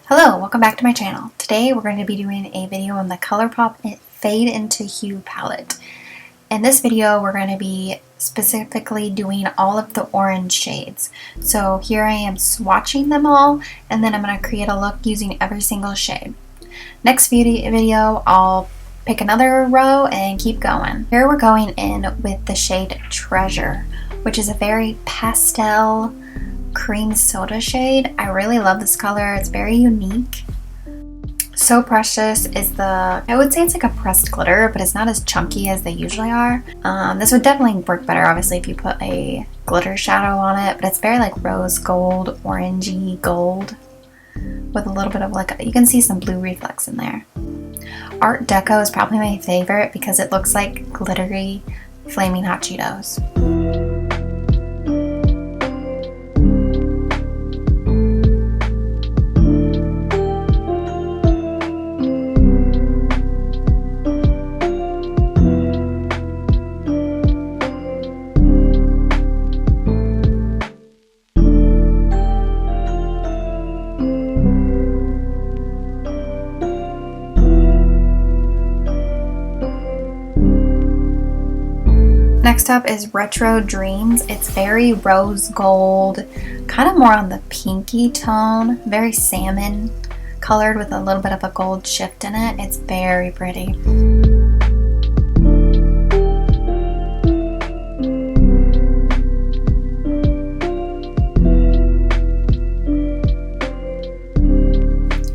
Hello, welcome back to my channel. Today we're going to be doing a video on the Colourpop Fade into Hue palette. In this video we're going to be specifically doing all of the orange shades. So here I am swatching them all, and then I'm going to create a look using every single shade. Next video I'll pick another row and keep going. Here we're going in with the shade Treasure, which is a very pastel cream soda shade. I really love this color. It's very unique. So Precious is I would say it's like a pressed glitter, but it's not as chunky as they usually are. This would definitely work better, obviously, if you put a glitter shadow on it, but it's very like rose gold, orangey gold, with a little bit of you can see some blue reflex in there. Art Deco is probably my favorite because it looks like glittery flaming hot Cheetos. Next up is Retro Dreams. It's very rose gold, kind of more on the pinky tone, very salmon colored with a little bit of a gold shift in it. It's very pretty.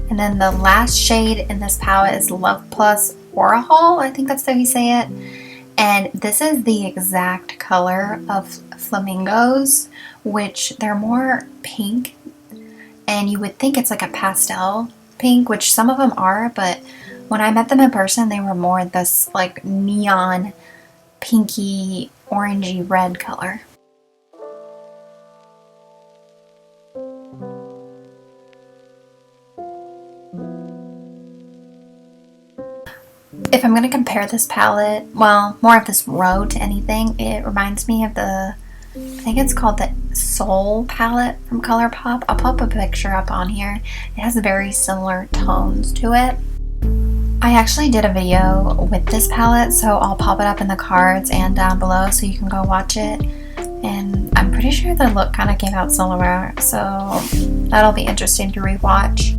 And then the last shade in this palette is Love Plus Warhol. I think that's how you say it. And this is the exact color of Flamingos, which they're more pink, and you would think it's like a pastel pink, which some of them are, but when I met them in person, they were more this like neon pinky orangey red color. If I'm going to compare this palette, well, more of this row to anything, it reminds me of I think it's called the Soul palette from Colourpop. I'll pop a picture up on here. It has very similar tones to it. I actually did a video with this palette, so I'll pop it up in the cards and down below so you can go watch it. And I'm pretty sure the look kind of came out similar, so that'll be interesting to rewatch.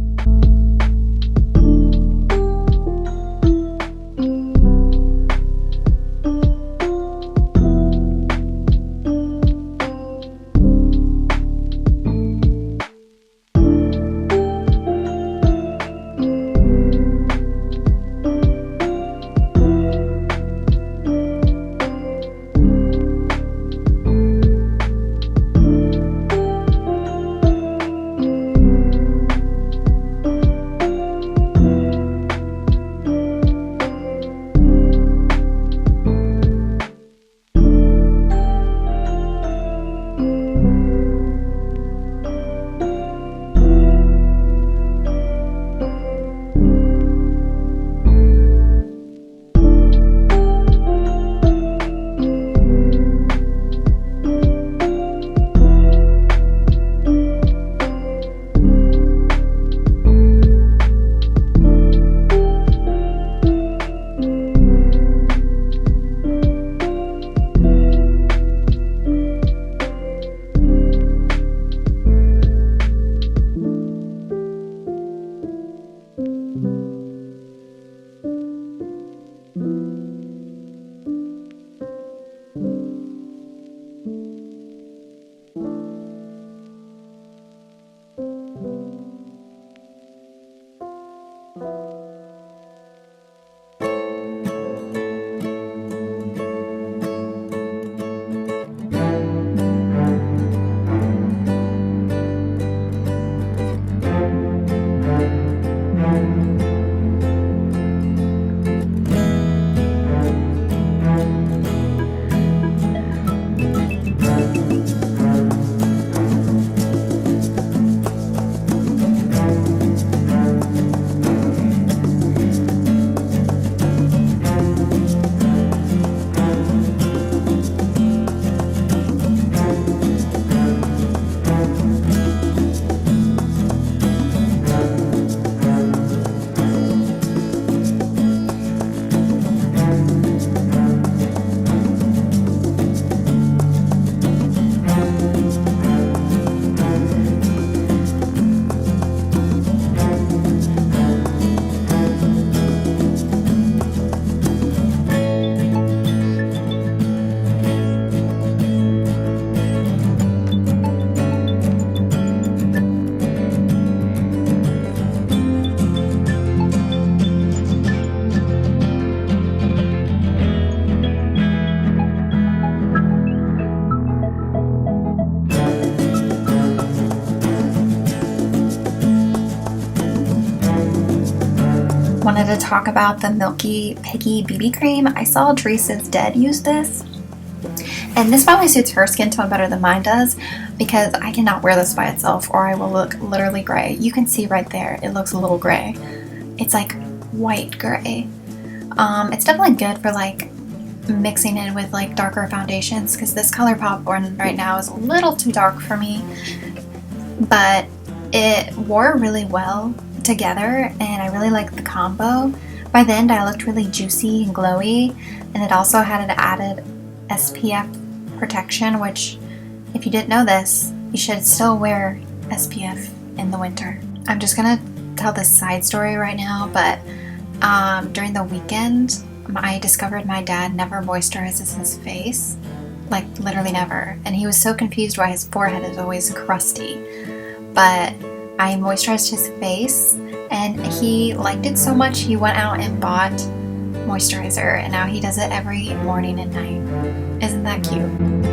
Wanted to talk about the Milky Piggy BB cream. I saw Teresa's Dead use this, and this probably suits her skin tone better than mine does, because I cannot wear this by itself or I will look literally gray. You can see right there, it looks a little gray. It's like white gray. It's definitely good for like mixing in with like darker foundations, because this Colourpop one right now is a little too dark for me, but it wore really well together and I really liked the combo. By the end I looked really juicy and glowy, and it also had an added SPF protection, which if you didn't know this, you should still wear SPF in the winter. I'm just gonna tell this side story right now, but during the weekend I discovered my dad never moisturizes his face, like literally never, and he was so confused why his forehead is always crusty. But I moisturized his face and he liked it so much he went out and bought moisturizer, and now he does it every morning and night. Isn't that cute?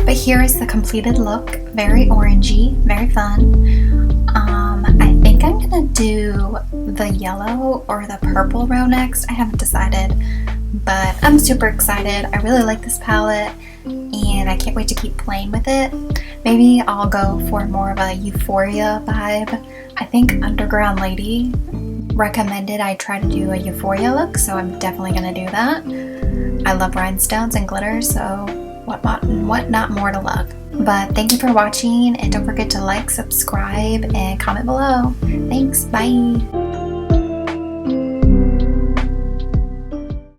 But here is the completed look. Very orangey, very fun. I think I'm gonna do the yellow or the purple row next. I haven't decided, but I'm super excited. I really like this palette and I can't wait to keep playing with it. Maybe I'll go for more of a Euphoria vibe. I think Underground Lady recommended I try to do a Euphoria look, so I'm definitely gonna do that. I love rhinestones and glitter, so what not more to love. But thank you for watching, and don't forget to like, subscribe, and comment below. Thanks, bye!